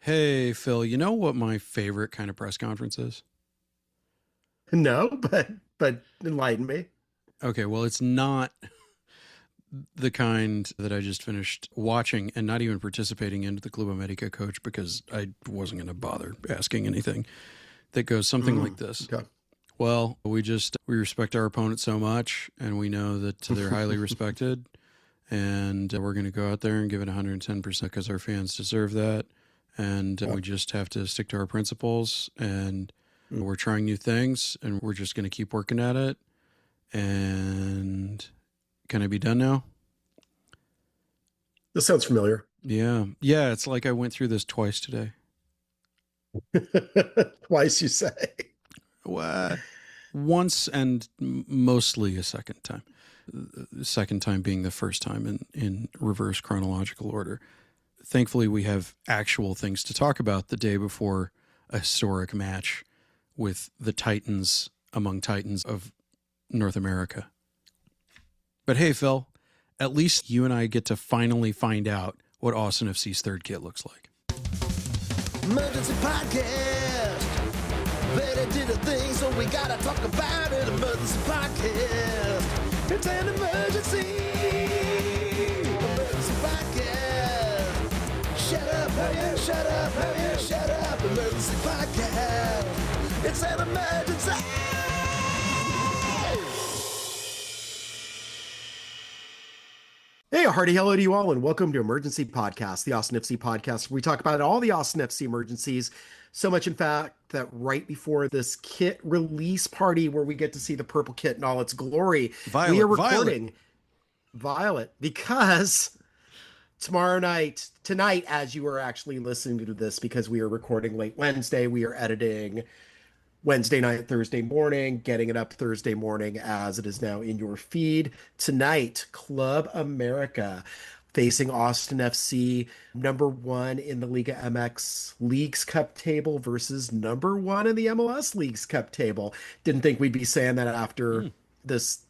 Hey, Phil, you know what my favorite kind of press conference is? No, but enlighten me. Okay, well, it's not the kind that I just finished watching and not even participating in the Club América coach because I wasn't going to bother asking anything. That goes something like this. Okay. Well, we respect our opponent so much and we know that they're highly respected and we're going to go out there and give it 110% because our fans deserve that. And we just have to stick to our principles and we're trying new things and we're just going to keep working at it. And can I be done now? This sounds familiar. Yeah. Yeah. It's like I went through this twice today. Twice, you say. Well, once and mostly a second time. The second time being the first time in reverse chronological order. Thankfully, we have actual things to talk about the day before a historic match with the Titans among Titans of North America. But hey, Phil, at least you and I get to finally find out what Austin FC's third kit looks like. Emergency podcast. Verde did a thing, so we gotta talk about it. Emergency podcast. It's an emergency. Emergency podcast. Shut up, hurry up, shut up, hurry up, shut up. Emergency podcast. It's an emergency. Hey, a hearty hello to you all, and welcome to Emergency Podcast, the Austin FC podcast, where we talk about all the Austin FC emergencies. So much, in fact, that right before this kit release party where we get to see the purple kit in all its glory, we are recording Violet because tonight, as you are actually listening to this, because we are recording late Wednesday, we are editing Wednesday night, Thursday morning, getting it up Thursday morning as it is now in your feed. Tonight, Club America facing Austin FC, number one in the Liga MX Leagues Cup table versus number one in the MLS Leagues Cup table. Didn't think we'd be saying that after this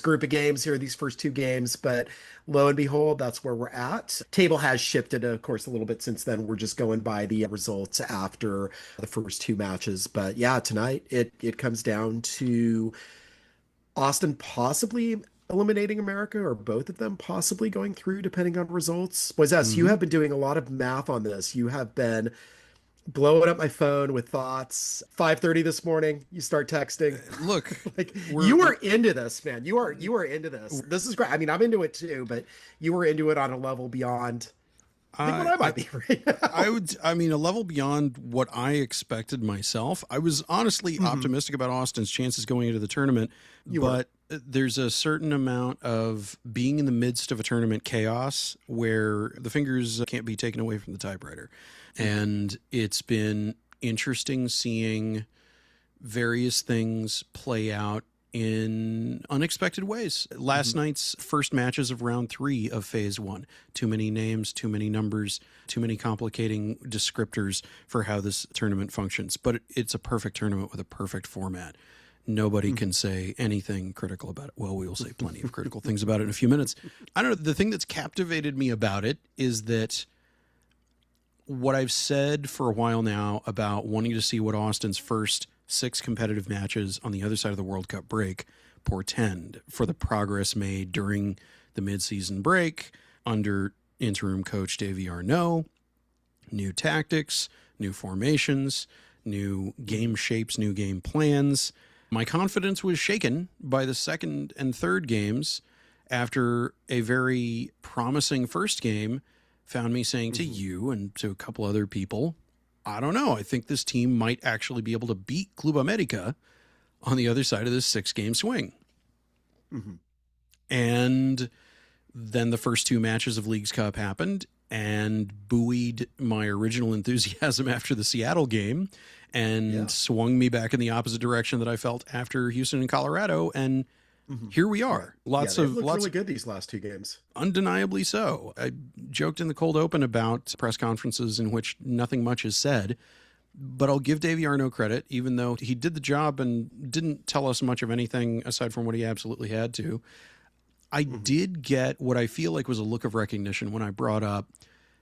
group of games here, these first two games, but lo and behold, that's where we're at. Table has shifted, of course, a little bit since then. We're just going by the results after the first two matches. But yeah, tonight it comes down to Austin possibly eliminating America, or both of them possibly going through, depending on results. Moisés, you have been doing a lot of math on this. You have been blowing up my phone with thoughts. 5:30 this morning, you start texting. Look, like you are into this, man. You are into this. This is great. I mean, I'm into it too, but you were into it on a level beyond I think what I might be right now. A level beyond what I expected myself. I was honestly optimistic about Austin's chances going into the tournament, but there's a certain amount of being in the midst of a tournament chaos where the fingers can't be taken away from the typewriter. And it's been interesting seeing various things play out in unexpected ways. Last night's first matches of round 3 of phase 1. Too many names, too many numbers, too many complicating descriptors for how this tournament functions. But it's a perfect tournament with a perfect format. Nobody can say anything critical about it. Well, we will say plenty of critical things about it in a few minutes. I don't know. The thing that's captivated me about it is that what I've said for a while now about wanting to see what Austin's first 6 competitive matches on the other side of the World Cup break portend for the progress made during the midseason break under interim coach Davy Arnaud, new tactics, new formations, new game shapes, new game plans. My confidence was shaken by the second and third games after a very promising first game found me saying to you and to a couple other people, I don't know. I think this team might actually be able to beat Club América on the other side of this 6-game swing. And then the first 2 matches of Leagues Cup happened and buoyed my original enthusiasm after the Seattle game and swung me back in the opposite direction that I felt after Houston and Colorado. And here we are. Lots really good these last 2 games. Undeniably so. I joked in the cold open about press conferences in which nothing much is said, but I'll give Davy Arnaud credit, even though he did the job and didn't tell us much of anything aside from what he absolutely had to. I did get what I feel like was a look of recognition when I brought up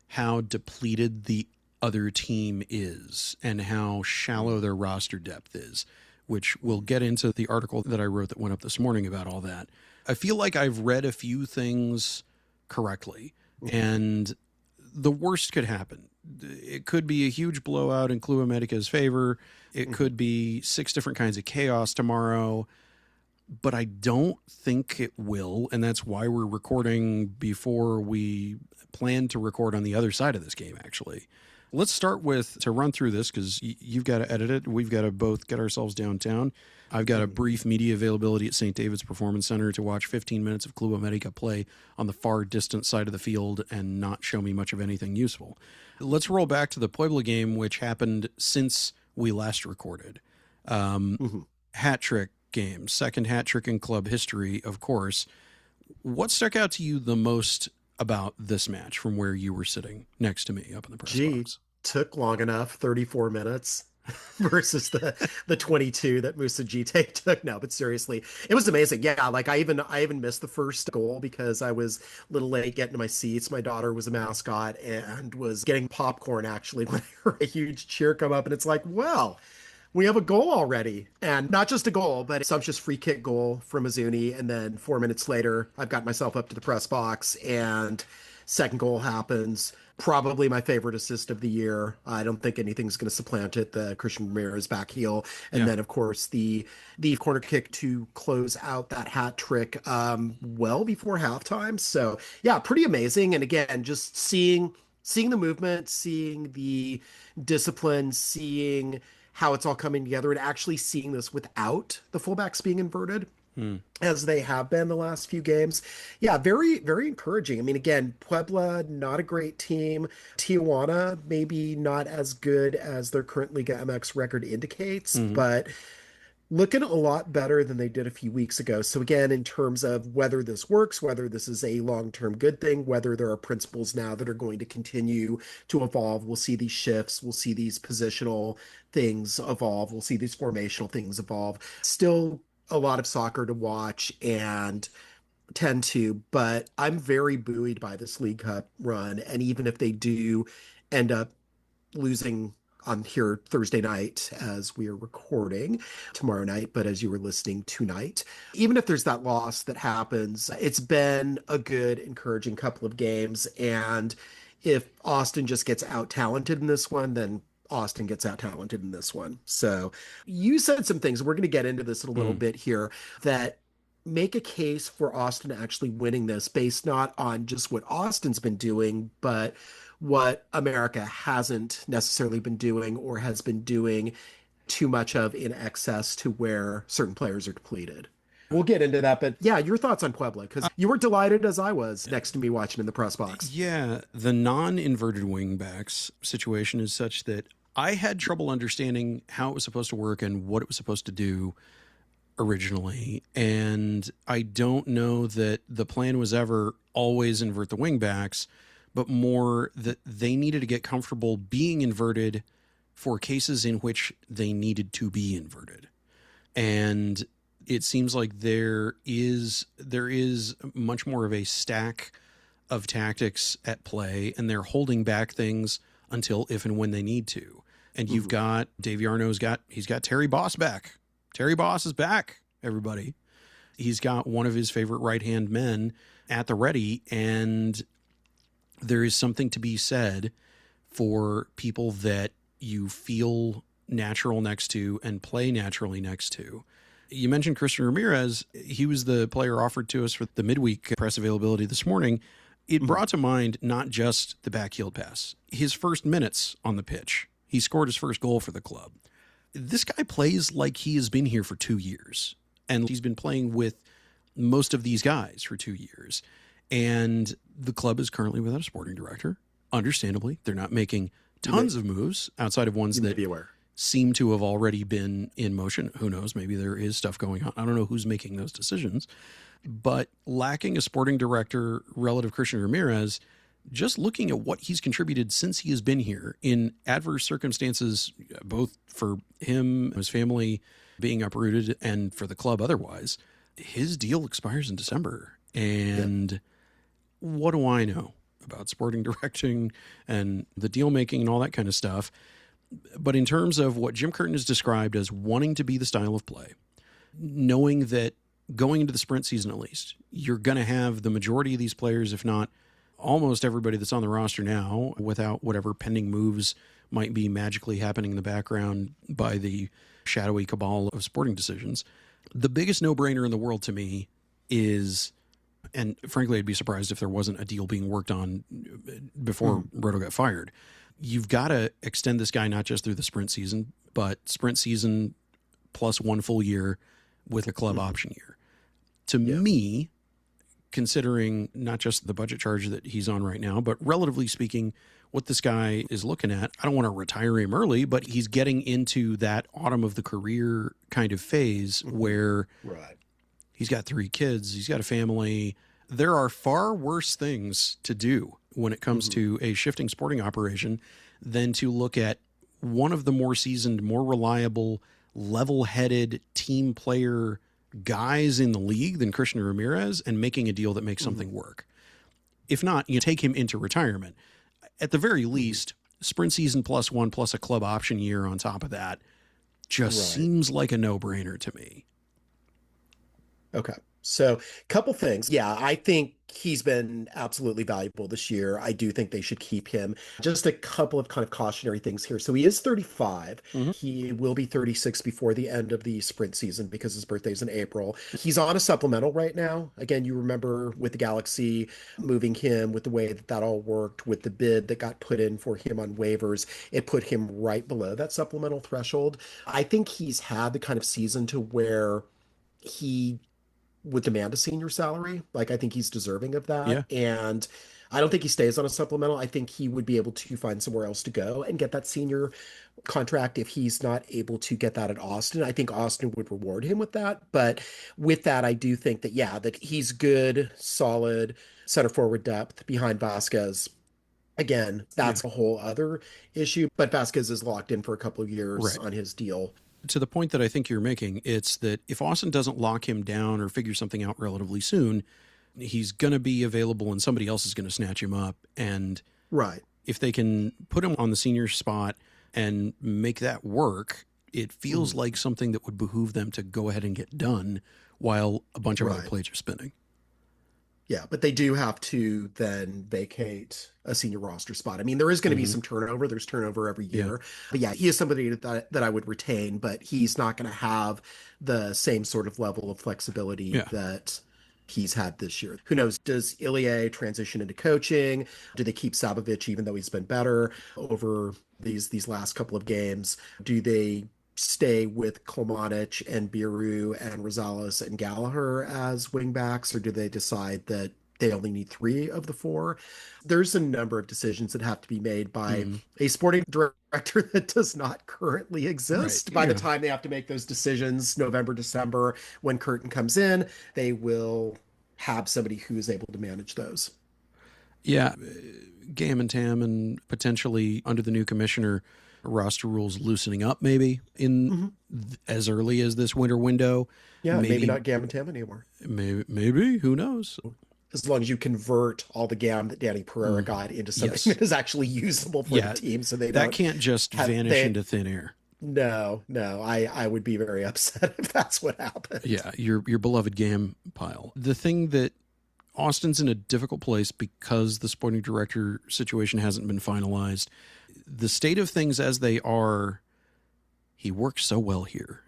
how depleted the other team is and how shallow their roster depth is, which we'll get into the article that I wrote that went up this morning about all that. I feel like I've read a few things correctly, and the worst could happen. It could be a huge blowout in Club America's favor. It could be 6 different kinds of chaos tomorrow, but I don't think it will, and that's why we're recording before we plan to record on the other side of this game, actually. Let's start with, to run through this, because you've got to edit it. We've got to both get ourselves downtown. I've got a brief media availability at St. David's Performance Center to watch 15 minutes of Club America play on the far distant side of the field and not show me much of anything useful. Let's roll back to the Puebla game, which happened since we last recorded. Hat trick game, second hat trick in club history, of course. What stuck out to you the most about this match from where you were sitting next to me up in the press box? Took long enough, 34 minutes versus the 22 that Musa Jite took. No, but seriously, it was amazing. Yeah, like I even missed the first goal because I was a little late getting to my seats. My daughter was a mascot and was getting popcorn actually when I heard a huge cheer come up, and it's like, well, we have a goal already. And not just a goal, but a sumptuous free kick goal from Azuni. And then 4 minutes later, I've got myself up to the press box and second goal happens. Probably my favorite assist of the year. I don't think anything's going to supplant it. The Christian Ramírez back heel. And then, of course, the corner kick to close out that hat trick well before halftime. So, yeah, pretty amazing. And again, just seeing the movement, seeing the discipline, seeing how it's all coming together, and actually seeing this without the fullbacks being inverted as they have been the last few games. Yeah, very, very encouraging. I mean, again, Puebla, not a great team. Tijuana, maybe not as good as their current Liga MX record indicates, but looking a lot better than they did a few weeks ago. So again, in terms of whether this works, whether this is a long-term good thing, whether there are principles now that are going to continue to evolve, we'll see these shifts, we'll see these positional things evolve, we'll see these formational things evolve. Still a lot of soccer to watch and tend to, but I'm very buoyed by this League Cup run. And even if they do end up losing on here Thursday night as we are recording tomorrow night, but as you were listening tonight, even if there's that loss that happens, it's been a good, encouraging couple of games. And if Austin just gets out-talented in this one, then Austin gets out-talented in this one. So you said some things, we're going to get into this in a little bit here, that make a case for Austin actually winning this based not on just what Austin's been doing, but what America hasn't necessarily been doing or has been doing too much of in excess to where certain players are depleted. We'll get into that, but yeah, your thoughts on Puebla, because you were delighted as I was next to me watching in the press box. Yeah, the non-inverted wingbacks situation is such that I had trouble understanding how it was supposed to work and what it was supposed to do originally, and I don't know that the plan was ever always invert the wingbacks, but more that they needed to get comfortable being inverted for cases in which they needed to be inverted. And it seems like there is much more of a stack of tactics at play, and they're holding back things until if and when they need to. And you've got Davey Arnaud's he's got Terry Boss back. Terry Boss is back, everybody. He's got one of his favorite right-hand men at the ready, and there is something to be said for people that you feel natural next to and play naturally next to. You mentioned Christian Ramírez. He was the player offered to us for the midweek press availability this morning. It brought to mind not just the backheeled pass, his first minutes on the pitch. He scored his first goal for the club. This guy plays like he has been here for 2 years, and he's been playing with most of these guys for 2 years. And the club is currently without a sporting director. Understandably, they're not making tons of moves outside of ones that seem to have already been in motion. Who knows? Maybe there is stuff going on. I don't know who's making those decisions. But lacking a sporting director relative Christian Ramírez, just looking at what he's contributed since he has been here in adverse circumstances, both for him, his family being uprooted, and for the club otherwise, his deal expires in December. And what do I know? about sporting directing and the deal making and all that kind of stuff. But in terms of what Jim Curtin has described as wanting to be the style of play, knowing that going into the sprint season at least, you're going to have the majority of these players, if not almost everybody that's on the roster now, without whatever pending moves might be magically happening in the background by the shadowy cabal of sporting decisions. The biggest no-brainer in the world to me is, and frankly, I'd be surprised if there wasn't a deal being worked on before Roto got fired. You've got to extend this guy not just through the sprint season, but sprint season plus 1 full year with a club option year. To me, considering not just the budget charge that he's on right now, but relatively speaking, what this guy is looking at, I don't want to retire him early, but he's getting into that autumn of the career kind of phase where he's got 3 kids, he's got a family. There are far worse things to do when it comes to a shifting sporting operation than to look at one of the more seasoned, more reliable, level-headed team player guys in the league than Christian Ramírez and making a deal that makes something work. If not, you take him into retirement. At the very least, sprint season plus 1 plus a club option year on top of that just seems like a no-brainer to me. Okay. So, couple things. Yeah, I think he's been absolutely valuable this year. I do think they should keep him. Just a couple of kind of cautionary things here. So he is 35. He will be 36 before the end of the sprint season because his birthday's in April. He's on a supplemental right now. Again, you remember with the Galaxy moving him, with the way that that all worked, with the bid that got put in for him on waivers, it put him right below that supplemental threshold. I think he's had the kind of season to where he would demand a senior salary. Like, I think he's deserving of that. And I don't think he stays on a supplemental. I think he would be able to find somewhere else to go and get that senior contract if he's not able to get that at Austin. I think Austin would reward him with that. But with that, I do think that, that he's good, solid center forward depth behind Vasquez. Again, that's a whole other issue. But Vasquez is locked in for a couple of years on his deal. To the point that I think you're making, it's that if Austin doesn't lock him down or figure something out relatively soon, he's going to be available and somebody else is going to snatch him up. And if they can put him on the senior spot and make that work, it feels like something that would behoove them to go ahead and get done while a bunch of other plates are spinning. Yeah, but they do have to then vacate a senior roster spot. I mean, there is going to be some turnover. There's turnover every year. But he is somebody that I would retain, but he's not going to have the same sort of level of flexibility that he's had this year. Who knows? Does Ilya transition into coaching? Do they keep Sabovic even though he's been better over these last couple of games? Do they stay with Klimanic and Biru and Rosales and Gallagher as wingbacks, or do they decide that they only need 3 of the 4? There's a number of decisions that have to be made by a sporting director that does not currently exist. By the time they have to make those decisions, November, December, when Curtin comes in, they will have somebody who is able to manage those. Yeah, Gam and Tam, and potentially under the new commissioner, roster rules loosening up maybe in as early as this winter window. Yeah, maybe not Gam and Tam anymore. Maybe, who knows? As long as you convert all the Gam that Danny Pereira got into something that is actually usable for the team, so that can't just vanish into thin air. No, I would be very upset if that's what happened. Yeah, your beloved Gam pile. The thing that Austin's in a difficult place because the sporting director situation hasn't been finalized. The state of things as they are, he works so well here.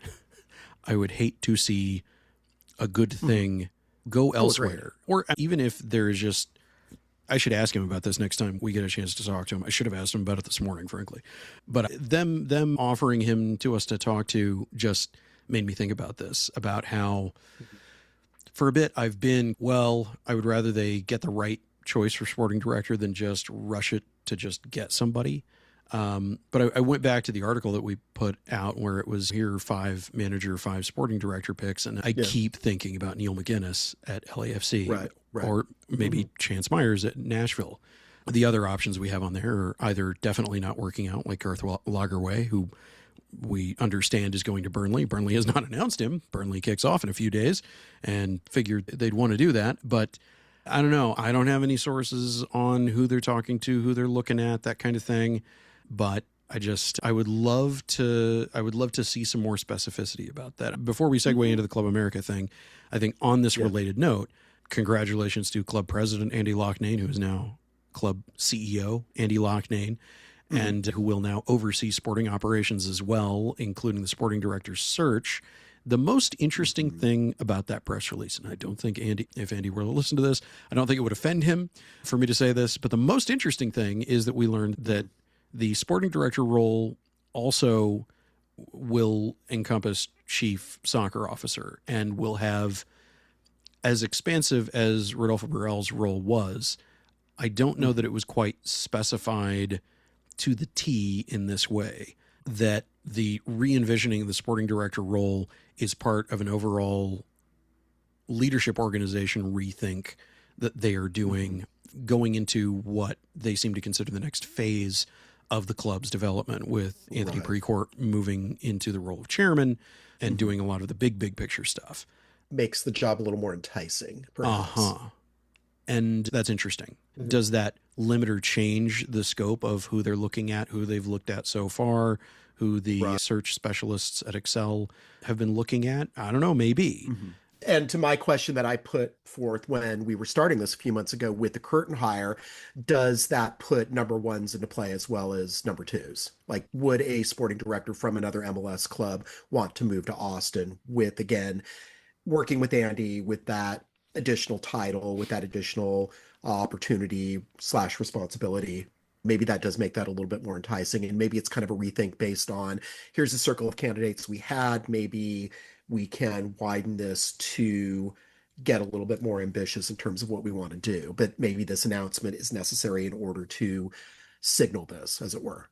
I would hate to see a good thing go elsewhere. Or even if there's just, I should ask him about this next time we get a chance to talk to him. I should have asked him about it this morning, frankly. But them offering him to us to talk to just made me think about this, about how for a bit I've been, I would rather they get the right choice for sporting director than just rush it to just get somebody. But I went back to the article that we put out where it was here 5 manager, 5 sporting director picks. And I keep thinking about Neil McGuinness at LAFC or maybe Chance Myers at Nashville. The other options we have on there are either definitely not working out, like Garth Lagerwey, who we understand is going to Burnley. Burnley has not announced him. Burnley kicks off in a few days and figured they'd want to do that. But I don't know. I don't have any sources on who they're talking to, who they're looking at, that kind of thing. But I would love to see some more specificity about that. Before we segue into the Club America thing, I think on this related note, congratulations to club president Andy Loughnane, who is now club CEO Andy Loughnane, and who will now oversee sporting operations as well, including the sporting director's search. The most interesting thing about that press release, and I don't think if Andy were to listen to this, I don't think it would offend him for me to say this, but the most interesting thing is that we learned that the sporting director role also will encompass chief soccer officer and will have, as expansive as Rodolfo Burrell's role was, I don't know that it was quite specified to the T in this way, that the re-envisioning of the sporting director role is part of an overall leadership organization rethink that they are doing going into what they seem to consider the next phase of the club's development, with Anthony Precourt moving into the role of chairman and doing a lot of the big picture stuff. Makes the job a little more enticing, perhaps. And that's interesting. Does that limit or change the scope of who they're looking at, who they've looked at so far, who the search specialists at Excel have been looking at? I don't know, maybe. And to my question that I put forth when we were starting this a few months ago with the Curtin hire, does that put number ones into play as well as number twos? Like, would a sporting director from another MLS club want to move to Austin with, again, working with Andy with that additional title, with that additional opportunity / responsibility? Maybe that does make that a little bit more enticing. And maybe it's kind of a rethink based on, here's a circle of candidates we had. Maybe we can widen this to get a little bit more ambitious in terms of what we want to do. But maybe this announcement is necessary in order to signal this, as it were.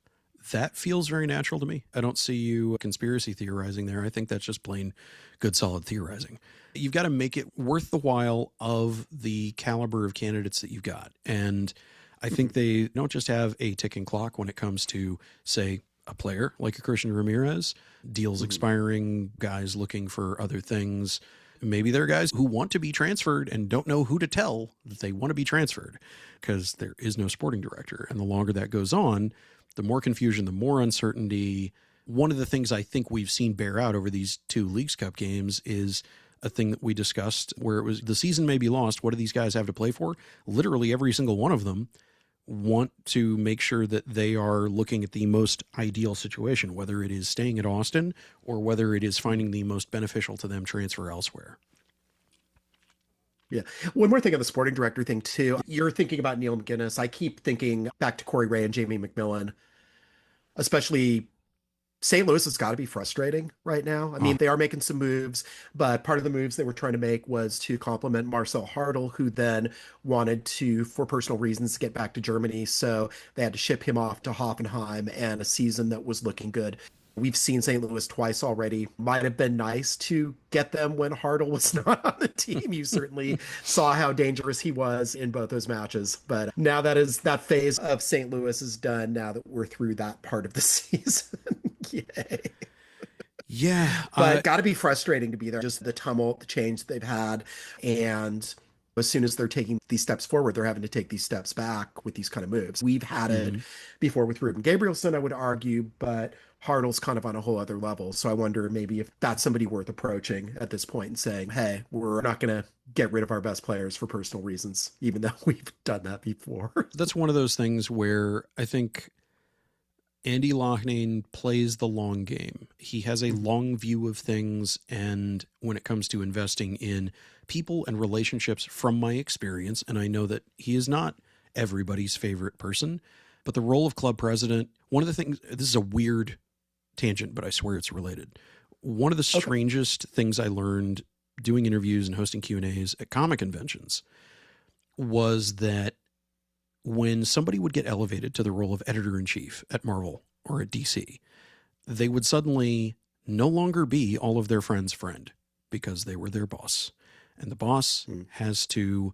That feels very natural to me. I don't see you conspiracy theorizing there. I think that's just plain good, solid theorizing. You've got to make it worth the while of the caliber of candidates that you've got. And I think they don't just have a ticking clock when it comes to, say, a player like a Christian Ramírez, deals expiring, guys looking for other things. Maybe there are guys who want to be transferred and don't know who to tell that they want to be transferred because there is no sporting director. And the longer that goes on, the more confusion, the more uncertainty. One of the things I think we've seen bear out over these 2 Leagues Cup games is a thing that we discussed where it was the season may be lost. What do these guys have to play for? Literally every single one of them want to make sure that they are looking at the most ideal situation, whether it is staying at Austin or whether it is finding the most beneficial to them transfer elsewhere. Yeah. One more thing on the sporting director thing, too. You're thinking about Neil McGuinness. I keep thinking back to Corey Ray and Jamie McMillan, especially St. Louis has got to be frustrating right now. I mean, they are making some moves, but part of the moves they were trying to make was to complement Marcel Hartl, who then wanted to, for personal reasons, get back to Germany. So they had to ship him off to Hoffenheim, and a season that was looking good. We've seen St. Louis twice already. Might have been nice to get them when Hartl was not on the team. You certainly saw how dangerous he was in both those matches. But now that phase of St. Louis is done, now that we're through that part of the season. Yay. Yeah. But got to be frustrating to be there. Just the tumult, the change they've had. And as soon as they're taking these steps forward, they're having to take these steps back with these kind of moves. We've had it before with Ruben Gabrielson, I would argue, but Hartl's kind of on a whole other level. So I wonder maybe if that's somebody worth approaching at this point and saying, hey, we're not going to get rid of our best players for personal reasons, even though we've done that before. That's one of those things where I think Andy Loughnane plays the long game. He has a long view of things, and when it comes to investing in people and relationships, from my experience, and I know that he is not everybody's favorite person, but the role of club president, one of the things, this is a weird tangent, but I swear it's related. One of the strangest things I learned doing interviews and hosting Q&As at comic conventions was that when somebody would get elevated to the role of editor-in-chief at Marvel or at DC, they would suddenly no longer be all of their friends' friend because they were their boss. And the boss has to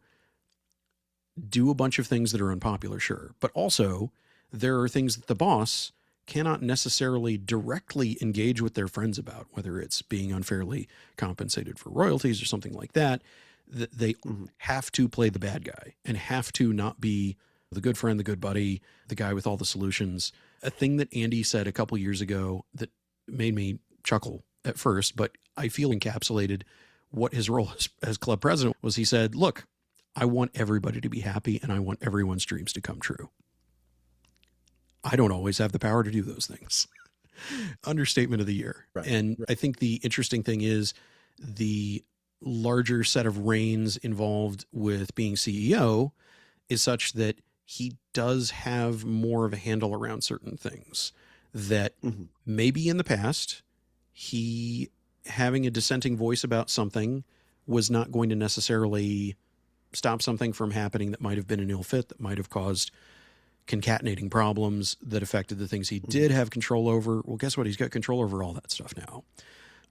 do a bunch of things that are unpopular, sure. But also, there are things that the boss cannot necessarily directly engage with their friends about, whether it's being unfairly compensated for royalties or something like that. They have to play the bad guy and have to not be the good friend, the good buddy, the guy with all the solutions. A thing that Andy said a couple years ago that made me chuckle at first, but I feel encapsulated what his role as club president was. He said, look, I want everybody to be happy and I want everyone's dreams to come true. I don't always have the power to do those things. Understatement of the year. Right, and I think the interesting thing is the larger set of reins involved with being CEO is such that he does have more of a handle around certain things that maybe in the past he having a dissenting voice about something was not going to necessarily stop something from happening that might have been an ill fit, that might have caused concatenating problems that affected the things he did have control over. Well, guess what? He's got control over all that stuff now.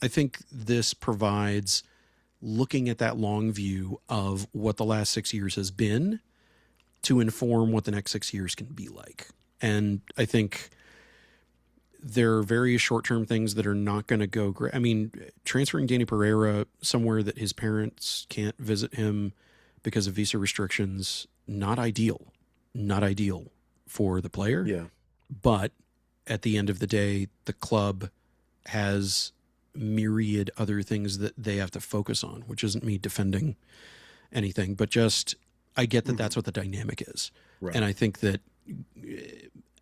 I think this provides looking at that long view of what the last 6 years has been to inform what the next 6 years can be like. And I think there are various short-term things that are not going to go great. I mean, transferring Danny Pereira somewhere that his parents can't visit him because of visa restrictions, not ideal for the player. Yeah. But at the end of the day, the club has myriad other things that they have to focus on, which isn't me defending anything, but just I get that that's what the dynamic is. Right. And I think that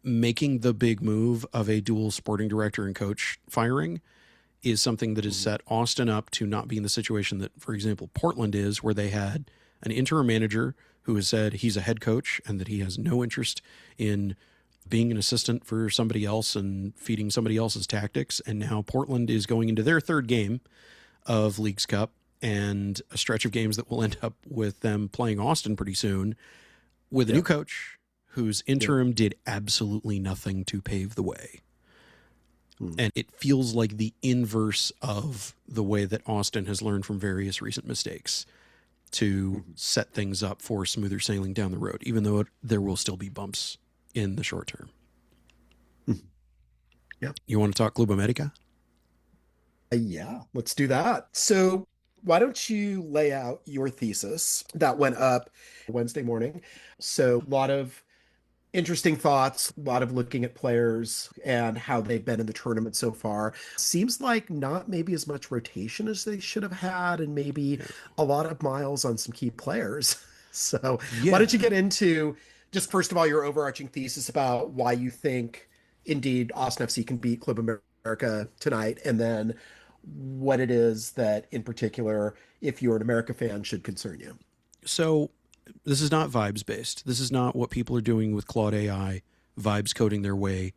making the big move of a dual sporting director and coach firing is something that has set Austin up to not be in the situation that, for example, Portland is, where they had an interim manager who has said he's a head coach and that he has no interest in being an assistant for somebody else and feeding somebody else's tactics. And now Portland is going into their third game of Leagues Cup and a stretch of games that will end up with them playing Austin pretty soon with a new coach whose interim did absolutely nothing to pave the way. And it feels like the inverse of the way that Austin has learned from various recent mistakes to set things up for smoother sailing down the road, even though there will still be bumps in the short term. Yeah. You want to talk Club América? Yeah, let's do that. So why don't you lay out your thesis that went up Wednesday morning? So a lot of interesting thoughts, a lot of looking at players and how they've been in the tournament so far. Seems like not maybe as much rotation as they should have had, and maybe a lot of miles on some key players. So why don't you get into just first of all your overarching thesis about why you think indeed Austin FC can beat Club America tonight, and then what it is that in particular, if you're an America fan, should concern you. So this is not vibes based. This is not what people are doing with Claude AI, vibes coding their way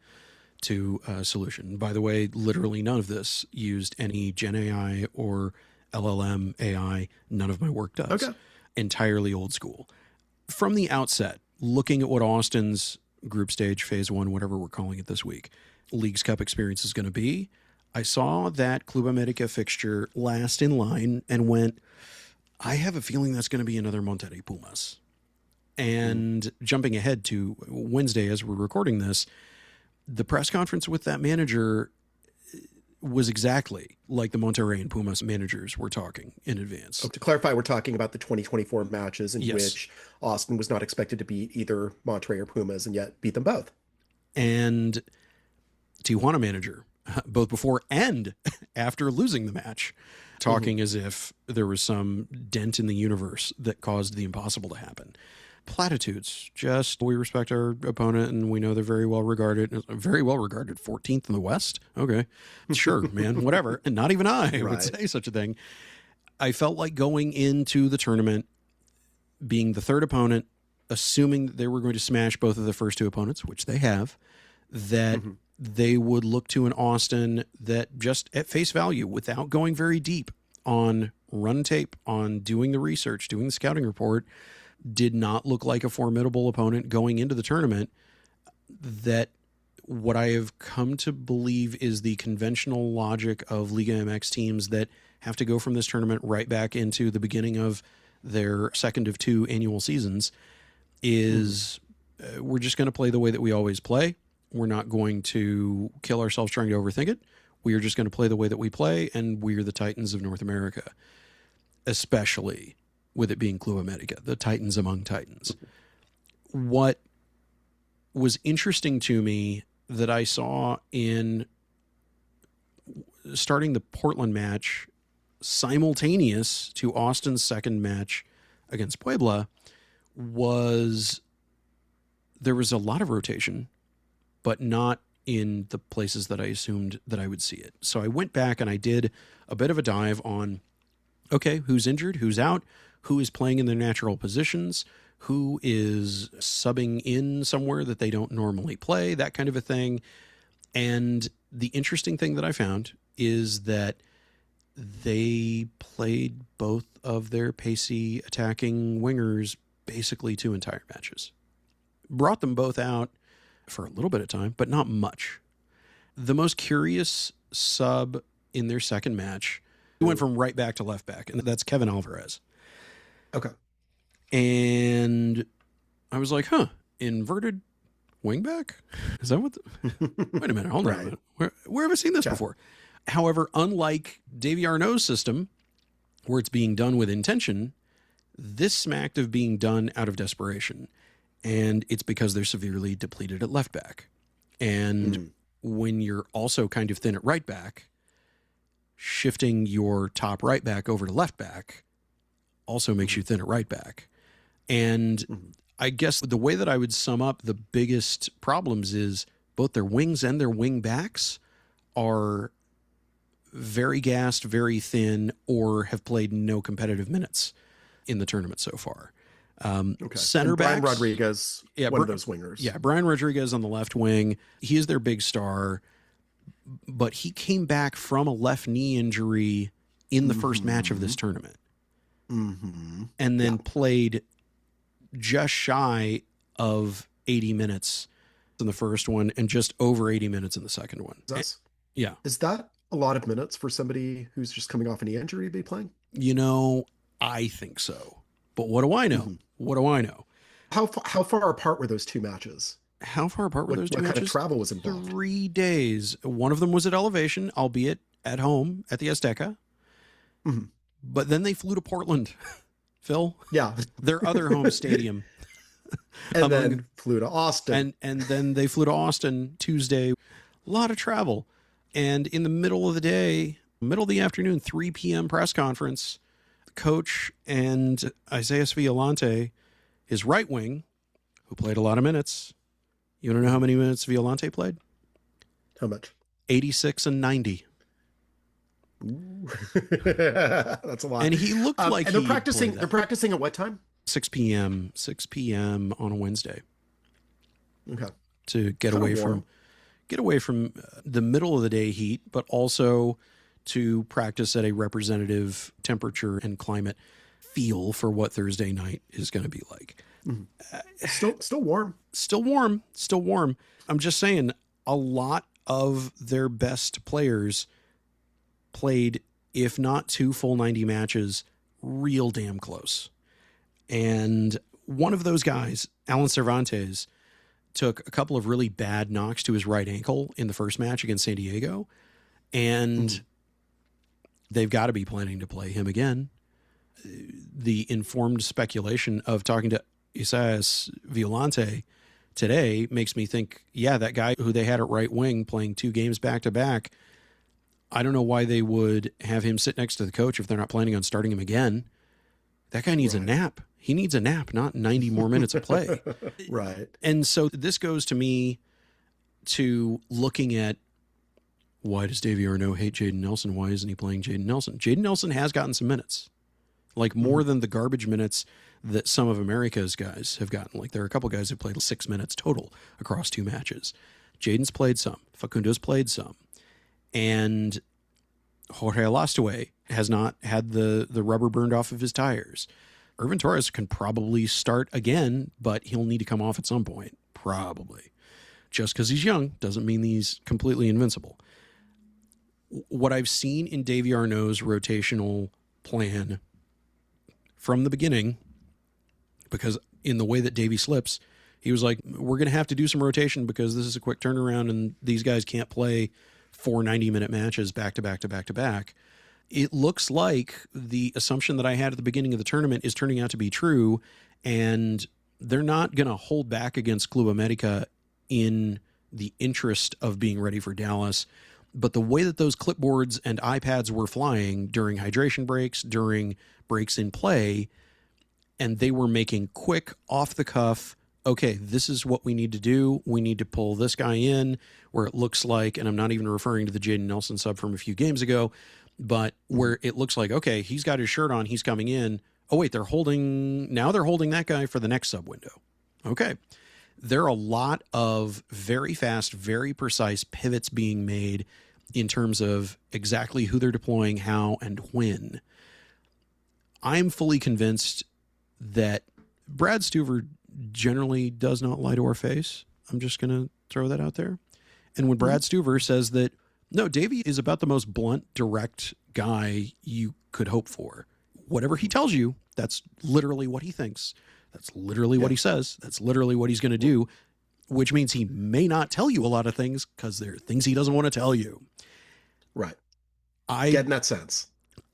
to a solution. By the way, literally none of this used any Gen AI or LLM AI. None of my work does. Okay. Entirely old school. From the outset, looking at what Austin's group stage, phase one, whatever we're calling it this week, Leagues Cup experience is going to be, I saw that Club América fixture last in line and went, I have a feeling that's going to be another Monterrey Pumas. And jumping ahead to Wednesday as we're recording this, the press conference with that manager was exactly like the Monterrey and Pumas managers were talking in advance. To clarify, we're talking about the 2024 matches in which Austin was not expected to beat either Monterrey or Pumas and yet beat them both. And Tijuana manager, both before and after losing the match, talking as if there was some dent in the universe that caused the impossible to happen. Platitudes. Just, we respect our opponent and we know they're very well regarded. 14th in the West? Okay. Sure, man, whatever. And not even I would say such a thing. I felt like going into the tournament, being the third opponent, assuming that they were going to smash both of the first two opponents, which they have, that they would look to an Austin that just at face value, without going very deep on run tape, on doing the research, doing the scouting report, did not look like a formidable opponent going into the tournament. That what I have come to believe is the conventional logic of Liga MX teams that have to go from this tournament right back into the beginning of their second of two annual seasons is we're just going to play the way that we always play. We're not going to kill ourselves trying to overthink it. We are just going to play the way that we play, and we are the Titans of North America, especially with it being Club America, the Titans among Titans. What was interesting to me that I saw in starting the Portland match simultaneous to Austin's second match against Puebla was there was a lot of rotation, but not in the places that I assumed that I would see it. So I went back and I did a bit of a dive on, okay, who's injured, who's out, who is playing in their natural positions, who is subbing in somewhere that they don't normally play, that kind of a thing. And the interesting thing that I found is that they played both of their pacey attacking wingers basically 2 entire matches. Brought them both out for a little bit of time, but not much. The most curious sub in their second match, he went from right back to left back, and that's Kevin Alvarez. Okay. And I was like, inverted wingback? Is that what? Wait a minute, hold on a minute. Where have I seen this before? However, unlike Davy Arnaud's system, where it's being done with intention, this smacked of being done out of desperation. And it's because they're severely depleted at left back. And when you're also kind of thin at right back, shifting your top right back over to left back also makes you thin at right back. And I guess the way that I would sum up the biggest problems is both their wings and their wing backs are very gassed, very thin, or have played no competitive minutes in the tournament so far. Center backs, Brian Rodriguez, one of those wingers. Yeah, Brian Rodriguez on the left wing. He is their big star, but he came back from a left knee injury in the first match of this tournament. And then played just shy of 80 minutes in the first one and just over 80 minutes in the second one. Yeah. Is that a lot of minutes for somebody who's just coming off an knee injury to be playing? You know, I think so. But what do I know? What do I know? How far apart were those 2 matches? How far apart were those 2 matches? What kind of travel was involved? 3 days. One of them was at elevation, albeit at home at the Azteca. But then they flew to Portland, Phil. Yeah. Their other home stadium. And then flew to Austin. And then they flew to Austin Tuesday. A lot of travel. And in the middle of the day, middle of the afternoon, 3 p.m. press conference, the coach and Isaias Violante, his right wing, who played a lot of minutes. You want to know how many minutes Violante played? How much? 86 and 90. That's a lot. And he looked like and they're practicing. They're practicing at what time? 6 p.m. 6 p.m. on a Wednesday. Okay. To get away from the middle of the day heat, but also to practice at a representative temperature and climate feel for what Thursday night is going to be like. Still warm. Still warm. I'm just saying, a lot of their best players played, if not 2 full 90 matches, real damn close. And one of those guys, Alan Cervantes, took a couple of really bad knocks to his right ankle in the first match against San Diego. And they've got to be planning to play him again. The informed speculation of talking to Isaias Violante today makes me think, yeah, that guy who they had at right wing playing 2 games back to back, I don't know why they would have him sit next to the coach if they're not planning on starting him again. That guy needs a nap. He needs a nap, not 90 more minutes of play. Right. And so this goes to me to looking at, why does Davy Arnaud hate Jaden Nelson? Why isn't he playing Jaden Nelson? Jaden Nelson has gotten some minutes, like more than the garbage minutes that some of America's guys have gotten. Like there are a couple guys who played 6 minutes total across 2 matches. Jaden's played some. Facundo's played some. And Jorge Alastue has not had the rubber burned off of his tires. Irvin Torres can probably start again, but he'll need to come off at some point, probably. Just because he's young doesn't mean he's completely invincible. What I've seen in Davy Arnaud's rotational plan from the beginning, because in the way that Davy slips, he was like, we're going to have to do some rotation because this is a quick turnaround and these guys can't play 4 90-minute matches back to back to back to back. it looks like the assumption that I had at the beginning of the tournament is turning out to be true, and they're not going to hold back against Club America in the interest of being ready for Dallas. But the way that those clipboards and iPads were flying during hydration breaks, during breaks in play, and they were making quick, off-the-cuff, okay, this is what we need to do. We need to pull this guy in where it looks like, and I'm not even referring to the Jaden Nelson sub from a few games ago, but where it looks like, okay, he's got his shirt on, he's coming in. Oh, wait, they're holding that guy for the next sub window. Okay. There are a lot of very fast, very precise pivots being made in terms of exactly who they're deploying, how, and when. I'm fully convinced that Brad Stuver generally does not lie to our face. I'm just going to throw that out there. And when Brad Stuver says that, no, Davey is about the most blunt, direct guy you could hope for. Whatever he tells you, that's literally what he thinks. That's literally what he says. That's literally what he's going to do, which means he may not tell you a lot of things because there are things he doesn't want to tell you. Right. I get in that sense.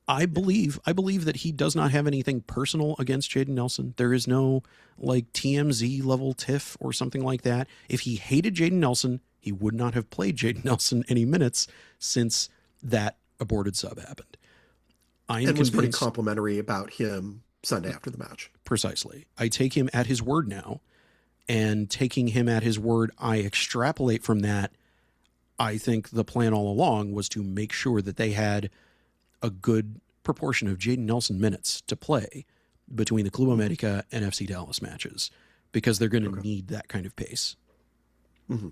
I believe that he does not have anything personal against Jaden Nelson. There is no like TMZ level tiff or something like that. If he hated Jaden Nelson, he would not have played Jaden Nelson any minutes since that aborted sub happened. And was pretty complimentary about him Sunday after the match. Precisely. I take him at his word now, and taking him at his word, I extrapolate from that. I think the plan all along was to make sure that they had a good proportion of Jaden Nelson minutes to play between the Club America and FC Dallas matches, because they're going to need that kind of pace. Mm-hmm.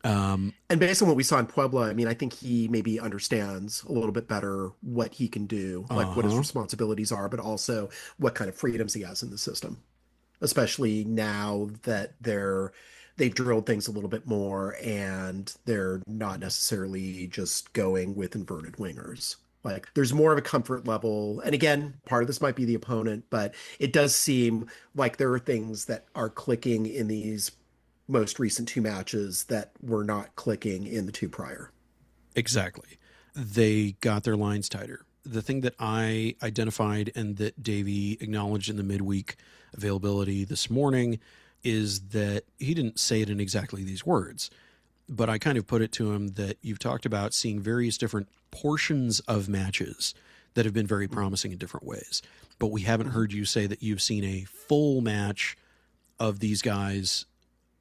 And based on what we saw in Puebla, I mean, I think he maybe understands a little bit better what he can do, like what his responsibilities are, but also what kind of freedoms he has in the system, especially now that they've drilled things a little bit more and they're not necessarily just going with inverted wingers. Like there's more of a comfort level. And again, part of this might be the opponent, but it does seem like there are things that are clicking in these most recent two matches that were not clicking in the two prior. Exactly. They got their lines tighter. The thing that I identified and that Davey acknowledged in the midweek availability this morning is that he didn't say it in exactly these words, but I kind of put it to him that you've talked about seeing various different portions of matches that have been very promising in different ways, but we haven't heard you say that you've seen a full match of these guys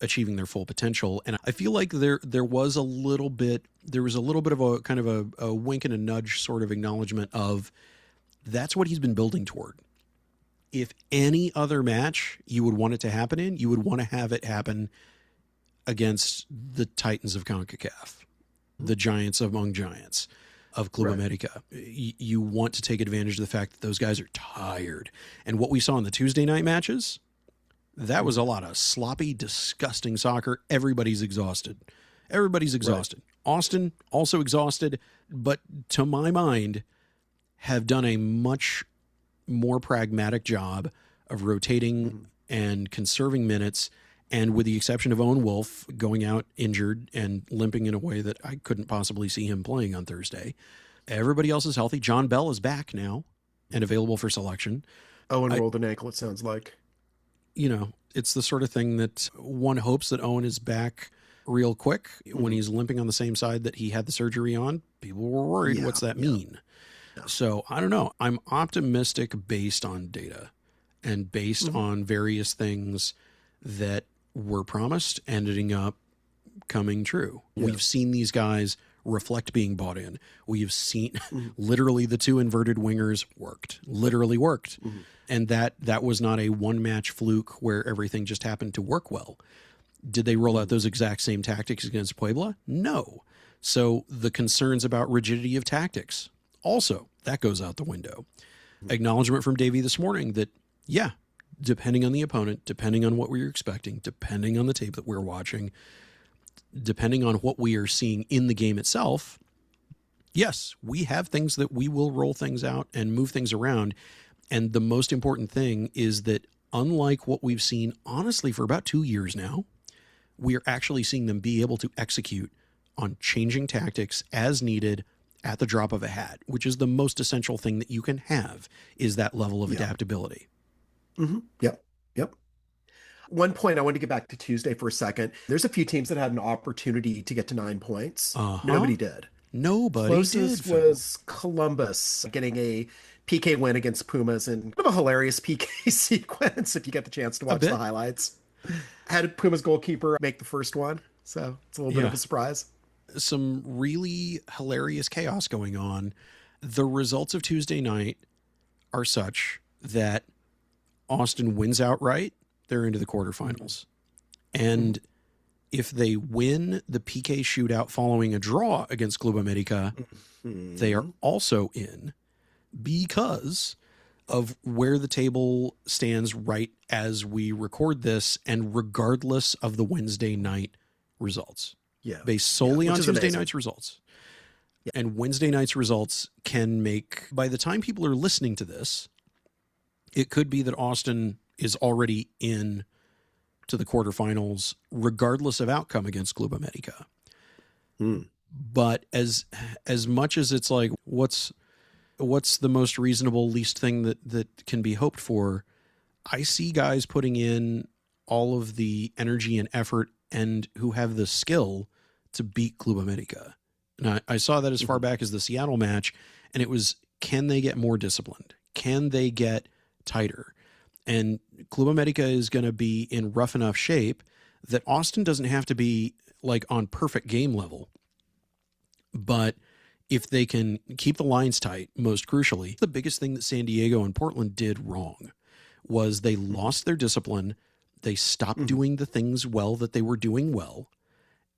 achieving their full potential. And I feel like there was a little bit of a kind of a wink and a nudge sort of acknowledgement of that's what he's been building toward. If any other match you would want it to happen in, you would want to have it happen against the Titans of CONCACAF, the giants among giants of Club America. You want to take advantage of the fact that those guys are tired. And what we saw in the Tuesday night matches, that was a lot of sloppy, disgusting soccer. Everybody's exhausted. Right. Austin, also exhausted, but to my mind, have done a much more pragmatic job of rotating and conserving minutes. And with the exception of Owen Wolf going out injured and limping in a way that I couldn't possibly see him playing on Thursday, everybody else is healthy. John Bell is back now and available for selection. Owen rolled an ankle, it sounds like. You know, it's the sort of thing that one hopes that Owen is back real quick. When he's limping on the same side that he had the surgery on, people were worried. What's that mean? Yeah. So I don't know. I'm optimistic based on data and based on various things that were promised ending up coming true. Yeah. We've seen these guys reflect being bought in. We've seen literally the two inverted wingers literally worked. And that was not a one match fluke where everything just happened to work well. Did they roll out those exact same tactics against Puebla? No. So the concerns about rigidity of tactics, also, that goes out the window. Acknowledgement from Davey this morning that, yeah, depending on the opponent, depending on what we're expecting, depending on the tape that we're watching, depending on what we are seeing in the game itself, yes, we have things that we will roll things out and move things around. And the most important thing is that unlike what we've seen, honestly, for about 2 years now, we are actually seeing them be able to execute on changing tactics as needed, at the drop of a hat, which is the most essential thing that you can have, is that level of adaptability. Mm-hmm. Yep. One point I want to get back to Tuesday for a second. There's a few teams that had an opportunity to get to 9 points. Nobody did. Closest was Columbus getting a PK win against Pumas, and kind of a hilarious PK sequence if you get the chance to watch the highlights. Had Pumas goalkeeper make the first one, so it's a little bit of a surprise. Some really hilarious chaos going on. The results of Tuesday night are such that Austin wins outright. They're into the quarterfinals. And if they win the PK shootout following a draw against Club América, they are also in, because of where the table stands right as we record this, and regardless of the Wednesday night results. Based solely on Tuesday night's results. And Wednesday night's results can make, by the time people are listening to this, it could be that Austin is already in to the quarterfinals, regardless of outcome against Club América. But as much as it's like, what's the most reasonable, least thing that can be hoped for, I see guys putting in all of the energy and effort and who have the skill to beat Club América. And I saw that as far back as the Seattle match, and it was, can they get more disciplined? Can they get tighter? And Club América is going to be in rough enough shape that Austin doesn't have to be like on perfect game level. But if they can keep the lines tight, most crucially, the biggest thing that San Diego and Portland did wrong was they lost their discipline. They stopped doing the things well that they were doing well.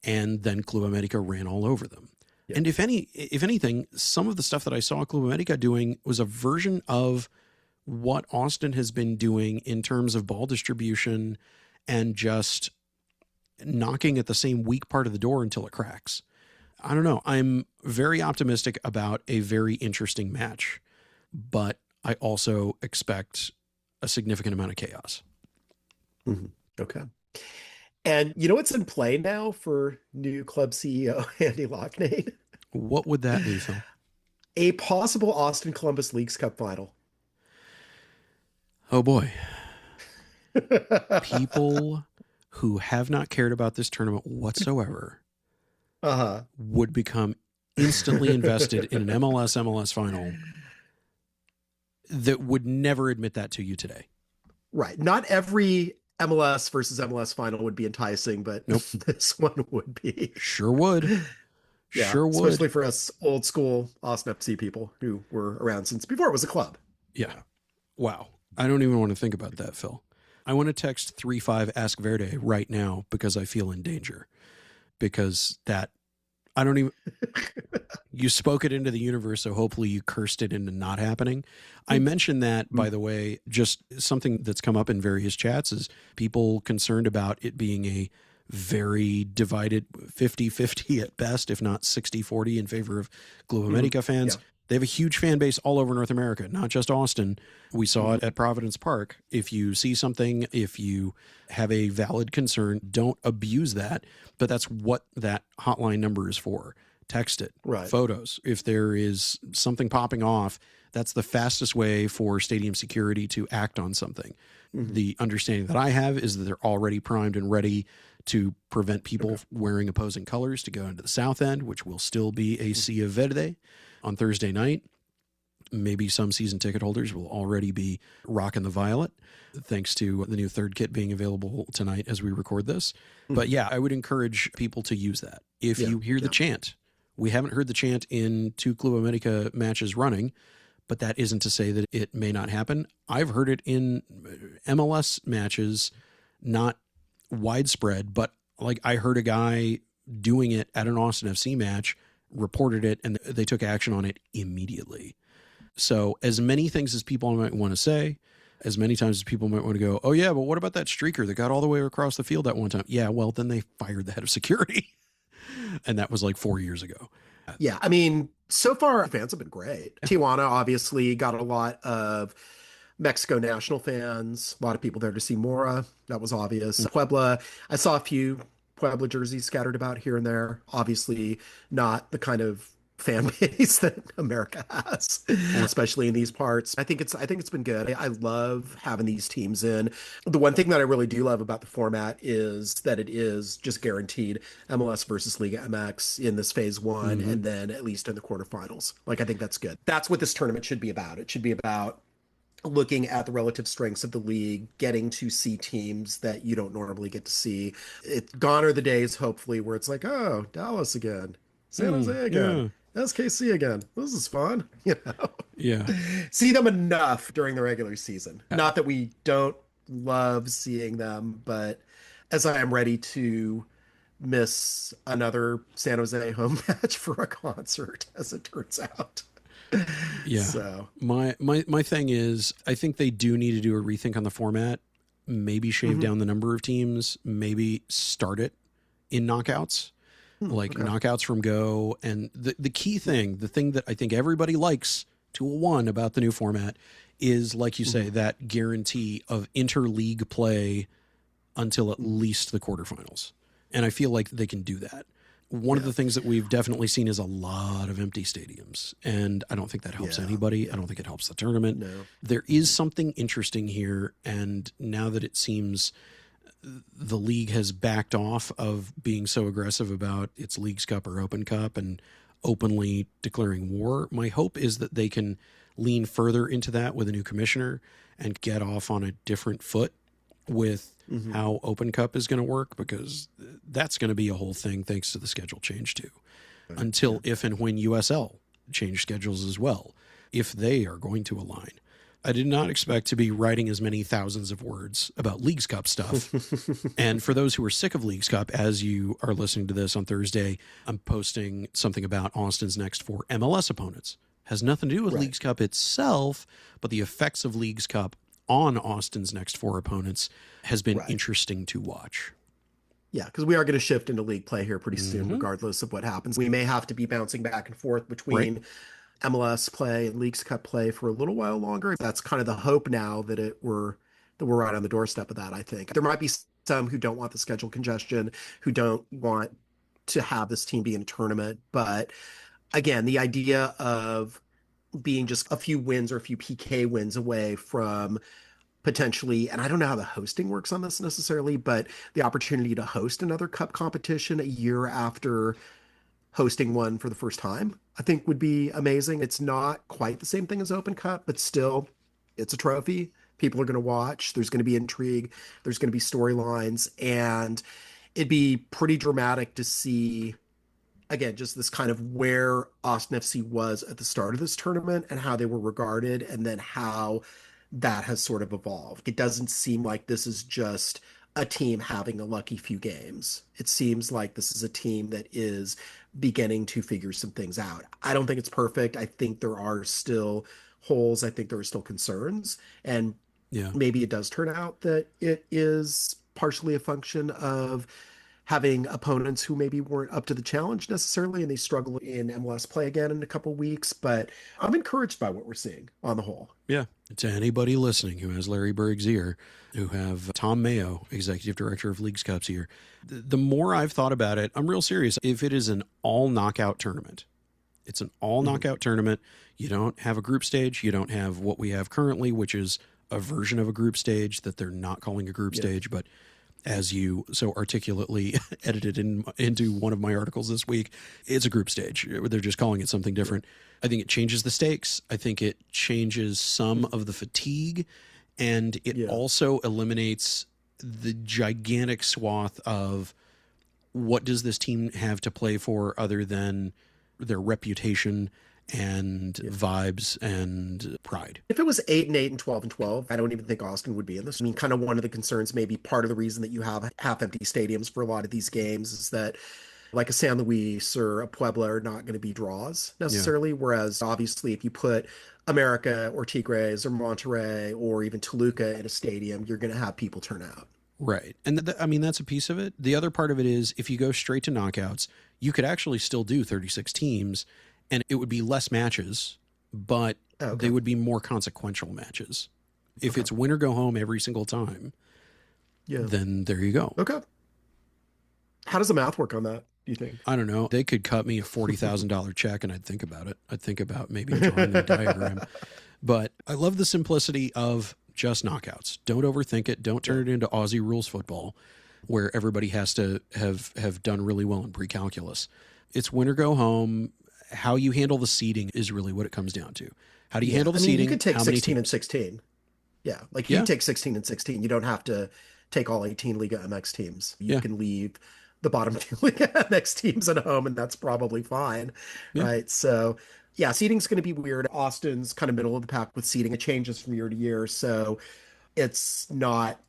And then Club América ran all over them. And if anything, some of the stuff that I saw Club América doing was a version of what Austin has been doing in terms of ball distribution and just knocking at the same weak part of the door until it cracks. I don't know. I'm very optimistic about a very interesting match, but I also expect a significant amount of chaos. Okay. And you know what's in play now for new club CEO Andy Loughnane? What would that be, Phil? A possible Austin Columbus Leagues Cup final. Oh boy. People who have not cared about this tournament whatsoever would become instantly invested in an MLS final that would never admit that to you today. Right. Not every MLS versus MLS final would be enticing, but this one would be. Sure would. Yeah, sure would. Especially for us old school Austin FC people who were around since before it was a club. Yeah. Wow. I don't even want to think about that, Phil. I want to text 35 Ask Verde right now because I feel in danger. Because that, I don't even, you spoke it into the universe, so hopefully you cursed it into not happening. I mentioned that, by the way, just something that's come up in various chats is people concerned about it being a very divided 50-50 at best, if not 60-40 in favor of Club América fans. They have a huge fan base all over North America, not just Austin. We saw it at Providence Park. If you see something, if you have a valid concern, don't abuse that. But that's what that hotline number is for. Text it. Right. Photos. If there is something popping off, that's the fastest way for stadium security to act on something. The understanding that I have is that they're already primed and ready to prevent people wearing opposing colors to go into the south end, which will still be a sea of verde on Thursday night. Maybe some season ticket holders will already be rocking the violet, thanks to the new third kit being available tonight as we record this. But yeah, I would encourage people to use that. If you hear the chant, we haven't heard the chant in 2 Club América matches running, but that isn't to say that it may not happen. I've heard it in MLS matches, not widespread, but like I heard a guy doing it at an Austin FC match, reported it, and they took action on it immediately. So as many things as people might want to say, as many times as people might want to go, oh yeah, but what about that streaker that got all the way across the field that one time? Yeah, well, then they fired the head of security. And that was like 4 years ago. Yeah, I mean, so far fans have been great. Tijuana obviously got a lot of Mexico national fans, a lot of people there to see Mora. That was obvious. Puebla, I saw a few Puebla jerseys scattered about here and there. Obviously not the kind of fan base that America has, especially in these parts. I think it's been good. I love having these teams in. The one thing that I really do love about the format is that it is just guaranteed MLS versus Liga MX in this phase one, and then at least in the quarterfinals. Like, I think that's good. That's what this tournament should be about. It should be about looking at the relative strengths of the league, getting to see teams that you don't normally get to see. It's gone are the days, hopefully, where it's like, oh, Dallas again, San Jose again, SKC again. This is fun, you know. Yeah. See them enough during the regular season. Not that we don't love seeing them, but as I am ready to miss another San Jose home match for a concert, as it turns out. Yeah. So my thing is, I think they do need to do a rethink on the format, maybe shave down the number of teams, maybe start it in knockouts, knockouts from go. And the key thing, the thing that I think everybody likes to a one about the new format is, like you say, that guarantee of interleague play until at least the quarterfinals. And I feel like they can do that. One of the things that we've definitely seen is a lot of empty stadiums, and I don't think that helps anybody. I don't think it helps the tournament. No. There is something interesting here, and now that it seems the league has backed off of being so aggressive about its Leagues Cup or Open Cup and openly declaring war, my hope is that they can lean further into that with a new commissioner and get off on a different foot with how Open Cup is going to work, because that's going to be a whole thing thanks to the schedule change too. Until if and when USL change schedules as well, if they are going to align. I did not expect to be writing as many thousands of words about Leagues Cup stuff. And for those who are sick of Leagues Cup, as you are listening to this on Thursday, I'm posting something about Austin's next 4 MLS opponents. Has nothing to do with Leagues Cup itself, but the effects of Leagues Cup on Austin's next 4 opponents has been interesting to watch. Yeah, because we are going to shift into league play here pretty soon, regardless of what happens. We may have to be bouncing back and forth between MLS play and Leagues Cup play for a little while longer. That's kind of the hope now that we're right on the doorstep of that, I think. There might be some who don't want the schedule congestion, who don't want to have this team be in a tournament. But again, the idea of being just a few wins or a few PK wins away from potentially, and I don't know how the hosting works on this necessarily, but the opportunity to host another cup competition a year after hosting one for the first time, I think would be amazing. It's not quite the same thing as Open Cup, but still, it's a trophy. People are going to watch. There's going to be intrigue. There's going to be storylines, and it'd be pretty dramatic to see, again, just this kind of where Austin FC was at the start of this tournament and how they were regarded, and then how that has sort of evolved. It doesn't seem like this is just a team having a lucky few games. It seems like this is a team that is beginning to figure some things out. I don't think it's perfect. I think there are still holes. I think there are still concerns. And maybe it does turn out that it is partially a function of having opponents who maybe weren't up to the challenge necessarily, and they struggle in MLS play again in a couple weeks. But I'm encouraged by what we're seeing on the whole. Yeah. To anybody listening who has Larry Berg's ear, who have Tom Mayo, Executive Director of Leagues Cup's ear, the more I've thought about it, I'm real serious. If it is an all knockout tournament, it's an all knockout tournament. You don't have a group stage. You don't have what we have currently, which is a version of a group stage that they're not calling a group stage, but as you so articulately edited into one of my articles this week, it's a group stage. They're just calling it something different. I think it changes the stakes. I think it changes some of the fatigue, and it also eliminates the gigantic swath of what does this team have to play for other than their reputation and vibes and pride. If it was 8-8 and 12-12, I don't even think Austin would be in this. I mean, kind of one of the concerns, maybe part of the reason that you have half-empty stadiums for a lot of these games is that like a San Luis or a Puebla are not going to be draws necessarily. Whereas obviously if you put América or Tigres or Monterrey or even Toluca in a stadium, you're going to have people turn out. Right. And I mean, that's a piece of it. The other part of it is if you go straight to knockouts, you could actually still do 36 teams and it would be less matches, but they would be more consequential matches. If it's win or go home every single time, then there you go. Okay. How does the math work on that? do you think? I don't know. They could cut me a $40,000 check and I'd think about it. I'd think about maybe drawing a diagram. But I love the simplicity of just knockouts. Don't overthink it. Don't turn it into Aussie rules football where everybody has to have done really well in pre-calculus. It's win or go home. How you handle the seeding is really what it comes down to. How do you handle the seeding? You could take 16 and 16. Yeah. Like you take 16 and 16. You don't have to take all 18 Liga MX teams. You can leave the bottom 2 Liga MX teams at home, and that's probably fine. Right. So yeah, seeding's going to be weird. Austin's kind of middle of the pack with seeding. It changes from year to year. So it's not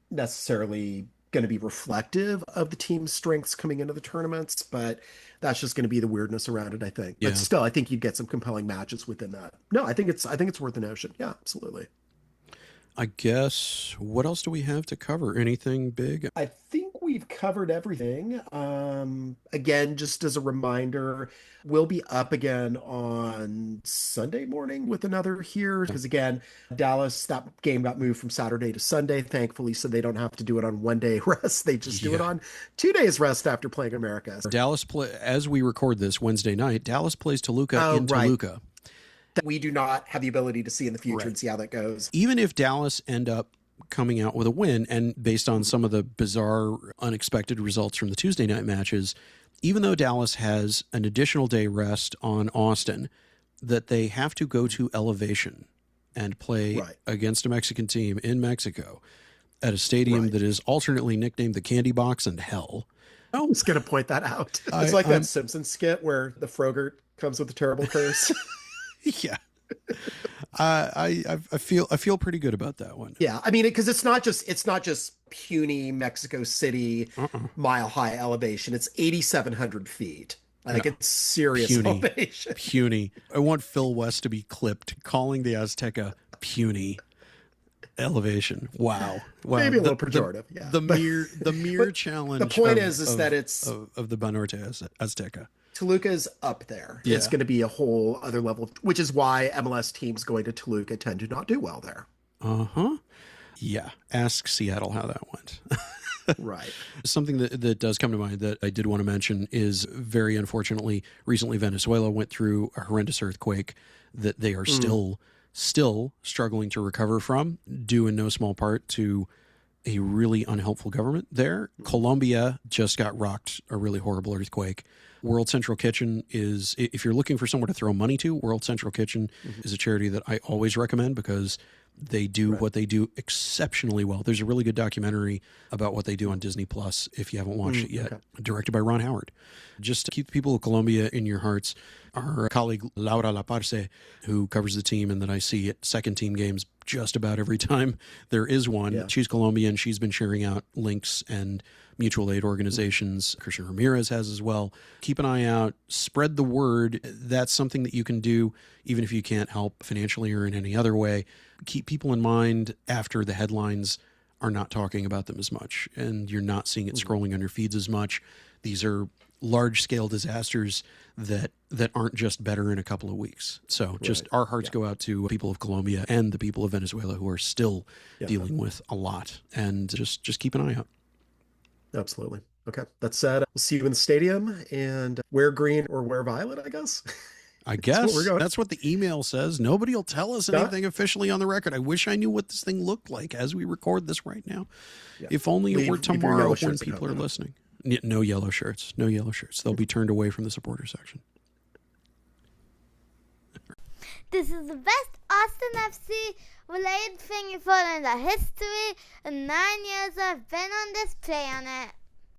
necessarily going to be reflective of the team's strengths coming into the tournaments, but that's just going to be the weirdness around it, I think. But still, I think you'd get some compelling matches within that. No, I think it's worth the notion. Yeah, absolutely. I guess, what else do we have to cover? Anything big? I think we've covered everything. Again, just as a reminder, we'll be up again on Sunday morning with another here. Because again, Dallas, that game got moved from Saturday to Sunday, thankfully, so they don't have to do it on 1 day rest. They just do it on 2 days rest after playing America. Dallas as we record this Wednesday night, Dallas plays Toluca in Toluca. That we do not have the ability to see in the future and see how that goes. Even if Dallas end up coming out with a win, and based on some of the bizarre, unexpected results from the Tuesday night matches, even though Dallas has an additional day rest on Austin, that they have to go to Elevation and play against a Mexican team in Mexico at a stadium that is alternately nicknamed the Candy Box and Hell. I was going to point that out. It's like that Simpsons skit where the Frogurt comes with a terrible curse. Yeah. I feel pretty good about that one. Yeah, I mean, because it's not just puny Mexico City mile high elevation. It's 8,700 feet. Like it's serious elevation. Puny. I want Phil West to be clipped calling the Azteca puny elevation. Wow. Maybe a little pejorative. The mere challenge. The point is that it's of the Banorte Azteca. Toluca's up there. Yeah. It's going to be a whole other level, which is why MLS teams going to Toluca tend to not do well there. Yeah. Ask Seattle how that went. Right. Something that does come to mind that I did want to mention is, very unfortunately, recently Venezuela went through a horrendous earthquake that they are still struggling to recover from, due in no small part to a really unhelpful government there. Colombia just got rocked a really horrible earthquake. World Central Kitchen is, if you're looking for someone to throw money to, World Central Kitchen is a charity that I always recommend because they do what they do exceptionally well. There's a really good documentary about what they do on Disney Plus, if you haven't watched it yet, directed by Ron Howard. Just to keep the people of Colombia in your hearts. Our colleague Laura Laparce, who covers the team and that I see at second team games just about every time there is one. Yeah. She's Colombian. She's been sharing out links and mutual aid organizations. Christian Ramírez has as well. Keep an eye out. Spread the word. That's something that you can do even if you can't help financially or in any other way. Keep people in mind after the headlines are not talking about them as much and you're not seeing it scrolling on your feeds as much. These are large-scale disasters that aren't just better in a couple of weeks. So just our hearts go out to people of Colombia and the people of Venezuela who are still dealing with a lot. And just keep an eye out. Absolutely. Okay. That said, we'll see you in the stadium and wear green or wear violet, I guess. I guess that's what the email says. Nobody will tell us anything officially on the record. I wish I knew what this thing looked like as we record this right now. Yeah. If only it were tomorrow when people are listening. No yellow shirts. No yellow shirts. They'll be turned away from the supporter section. This is the best Austin FC related thing you follow in the history of 9 years I've been on this planet.